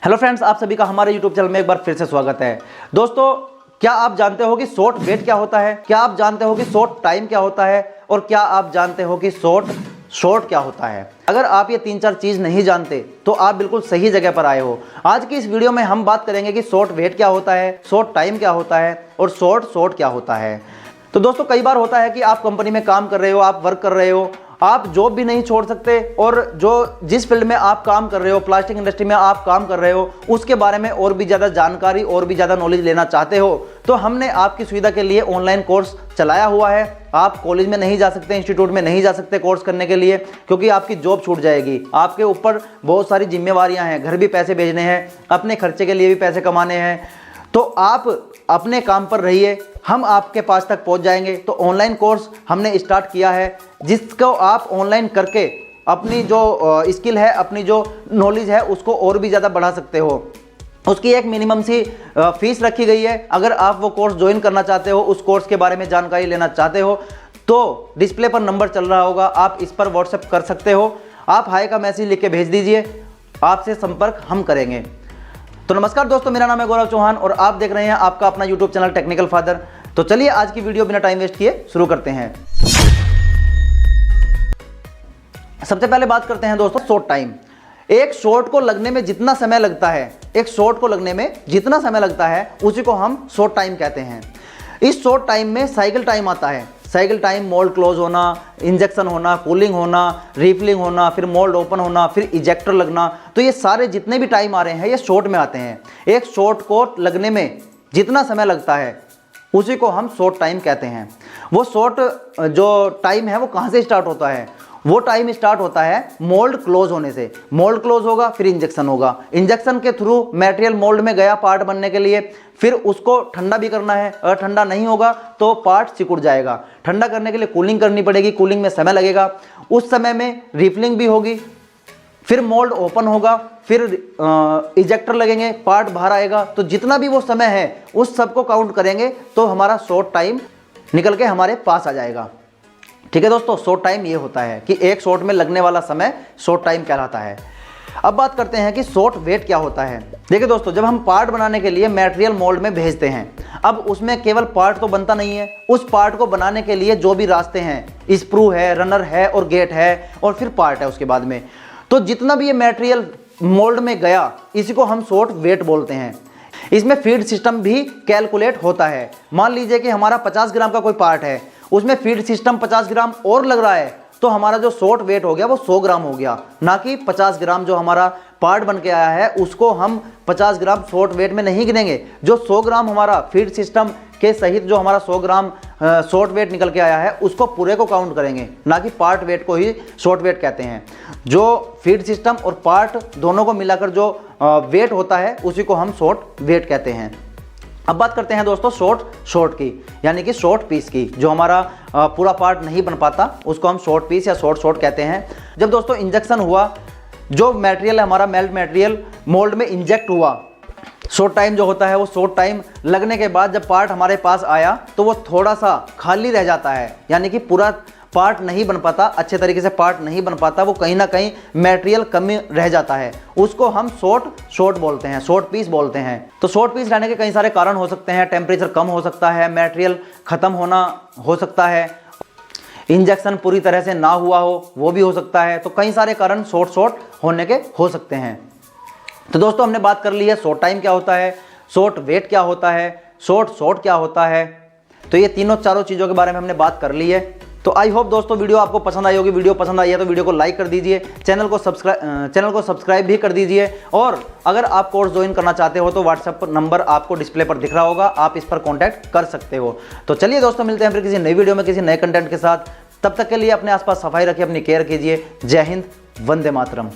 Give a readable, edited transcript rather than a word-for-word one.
Hello friends, आप सभी का हमारे यूट्यूब चैनल में एक बार फिर से स्वागत है। दोस्तों, क्या आप जानते हो कि शॉर्ट वेट क्या होता है? क्या आप जानते हो कि शॉर्ट टाइम क्या होता है? और क्या आप जानते हो कि शॉर्ट क्या होता है? अगर आप ये 3-4 चीज़ नहीं जानते तो आप बिल्कुल सही जगह पर आए हो। आज की इस वीडियो में हम बात करेंगे कि शॉर्ट वेट क्या होता है, शॉर्ट टाइम क्या होता है और शॉर्ट क्या होता है। तो दोस्तों, कई बार होता है कि आप कंपनी में काम कर रहे हो, आप वर्क कर रहे हो, आप जॉब भी नहीं छोड़ सकते और जिस फील्ड में आप काम कर रहे हो, प्लास्टिक इंडस्ट्री में आप काम कर रहे हो, उसके बारे में और भी ज़्यादा जानकारी और भी ज़्यादा नॉलेज लेना चाहते हो तो हमने आपकी सुविधा के लिए ऑनलाइन कोर्स चलाया हुआ है। आप कॉलेज में नहीं जा सकते, इंस्टीट्यूट में नहीं जा सकते कोर्स करने के लिए, क्योंकि आपकी जॉब छूट जाएगी। आपके ऊपर बहुत सारी जिम्मेवारियाँ हैं, घर भी पैसे भेजने हैं, अपने खर्चे के लिए भी पैसे कमाने हैं। तो आप अपने काम पर रहिए, हम आपके पास तक पहुंच जाएंगे। तो ऑनलाइन कोर्स हमने स्टार्ट किया है, जिसको आप ऑनलाइन करके अपनी जो स्किल है, अपनी जो नॉलेज है, उसको और भी ज़्यादा बढ़ा सकते हो। उसकी एक मिनिमम सी फीस रखी गई है। अगर आप वो कोर्स ज्वाइन करना चाहते हो, उस कोर्स के बारे में जानकारी लेना चाहते हो, तो डिस्प्ले पर नंबर चल रहा होगा, आप इस पर व्हाट्सएप कर सकते हो। आप हाय का मैसेज लिख के भेज दीजिए, आपसे संपर्क हम करेंगे। तो नमस्कार दोस्तों, मेरा नाम है गौरव चौहान और आप देख रहे हैं आपका अपना यूट्यूब चैनल टेक्निकल फादर। तो चलिए आज की वीडियो बिना टाइम वेस्ट किए शुरू करते हैं। सबसे पहले बात करते हैं दोस्तों शॉर्ट टाइम। एक शॉट को लगने में जितना समय लगता है, उसी को हम शॉर्ट टाइम कहते हैं। इस शॉर्ट टाइम में साइकिल टाइम आता है। साइकिल टाइम मोल्ड क्लोज होना, इंजेक्शन होना, कूलिंग होना, रिफिलिंग होना, फिर मोल्ड ओपन होना, फिर इजेक्टर लगना। तो ये सारे जितने भी टाइम आ रहे हैं ये शॉर्ट में आते हैं। एक शॉर्ट को लगने में जितना समय लगता है उसी को हम शॉर्ट टाइम कहते हैं। वो शॉर्ट जो टाइम है वो कहाँ से स्टार्ट होता है? वो टाइम स्टार्ट होता है मोल्ड क्लोज होने से। मोल्ड क्लोज होगा, फिर इंजेक्शन होगा। इंजेक्शन के थ्रू मटेरियल मोल्ड में गया पार्ट बनने के लिए, फिर उसको ठंडा भी करना है। अगर ठंडा नहीं होगा तो पार्ट सिकुड़ जाएगा। ठंडा करने के लिए कूलिंग करनी पड़ेगी, कूलिंग में समय लगेगा। उस समय में रिफिलिंग भी होगी, फिर मोल्ड ओपन होगा, फिर इजेक्टर लगेंगे, पार्ट बाहर आएगा। तो जितना भी वो समय है उस सबको काउंट करेंगे तो हमारा शॉर्ट टाइम निकल के हमारे पास आ जाएगा। ठीक है दोस्तों, शॉर्ट टाइम ये होता है कि एक शॉट में लगने वाला समय शॉर्ट टाइम कहलाता है। अब बात करते हैं कि शॉर्ट वेट क्या होता है। देखिए दोस्तों, जब हम पार्ट बनाने के लिए मटेरियल मोल्ड में भेजते हैं, अब उसमें केवल पार्ट तो बनता नहीं है। उस पार्ट को बनाने के लिए जो भी रास्ते हैं, स्प्रू है, रनर है और गेट है और फिर पार्ट है उसके बाद में, तो जितना भी ये मटेरियल मोल्ड में गया, इसी को हम शॉर्ट वेट बोलते हैं। इसमें फीड सिस्टम भी कैलकुलेट होता है। मान लीजिए कि हमारा 50 ग्राम का कोई पार्ट है, उसमें फीड सिस्टम 50 ग्राम और लग रहा है, तो हमारा जो शॉर्ट वेट हो गया वो 100 ग्राम हो गया, ना कि 50 ग्राम जो हमारा पार्ट बन के आया है उसको हम 50 ग्राम शॉर्ट वेट में नहीं गिनेंगे। जो 100 ग्राम हमारा फीड सिस्टम के सहित जो हमारा 100 ग्राम शॉर्ट वेट निकल के आया है, उसको पूरे को काउंट करेंगे, ना कि पार्ट वेट को ही शॉर्ट वेट कहते हैं। जो फीड सिस्टम और पार्ट दोनों को मिलाकर जो वेट होता है उसी को हम शॉर्ट वेट कहते हैं। अब बात करते हैं दोस्तों शॉर्ट की, यानी कि शॉर्ट पीस की। जो हमारा पूरा पार्ट नहीं बन पाता उसको हम शॉर्ट पीस या शॉर्ट कहते हैं। जब दोस्तों इंजेक्शन हुआ, जो मटेरियल है हमारा मेल्ट मटेरियल मोल्ड में इंजेक्ट हुआ, शॉर्ट टाइम जो होता है वो शॉर्ट टाइम लगने के बाद जब पार्ट हमारे पास आया तो वो थोड़ा सा खाली रह जाता है, यानी कि पूरा पार्ट नहीं बन पाता, अच्छे तरीके से पार्ट नहीं बन पाता, वो कहीं ना कहीं मटेरियल कमी रह जाता है। उसको हम शॉर्ट बोलते हैं, शॉर्ट पीस बोलते हैं। तो शॉर्ट पीस रहने के कई सारे कारण हो सकते हैं। टेम्परेचर कम हो सकता है, मटेरियल ख़त्म होना हो सकता है, इंजेक्शन पूरी तरह से ना हुआ हो वो भी हो सकता है। तो कई सारे कारण शॉर्ट होने के हो सकते हैं। तो दोस्तों, हमने बात कर ली है शॉर्ट टाइम क्या होता है, शॉर्ट वेट क्या होता है, शॉर्ट क्या होता है। तो ये तीनों चारों चीज़ों के बारे में हमने बात कर ली है। तो आई होप दोस्तों वीडियो आपको पसंद आई होगी। वीडियो पसंद आई है तो वीडियो को लाइक कर दीजिए, चैनल को सब्सक्राइब भी कर दीजिए। और अगर आप कोर्स ज्वाइन करना चाहते हो तो व्हाट्सएप पर नंबर आपको डिस्प्ले पर दिख रहा होगा, आप इस पर कॉन्टैक्ट कर सकते हो। तो चलिए दोस्तों, मिलते हैं फिर किसी नई वीडियो में किसी नए कंटेंट के साथ। तब तक के लिए अपने आसपास सफाई रखिए, अपनी केयर कीजिए। जय हिंद, वंदे मातरम।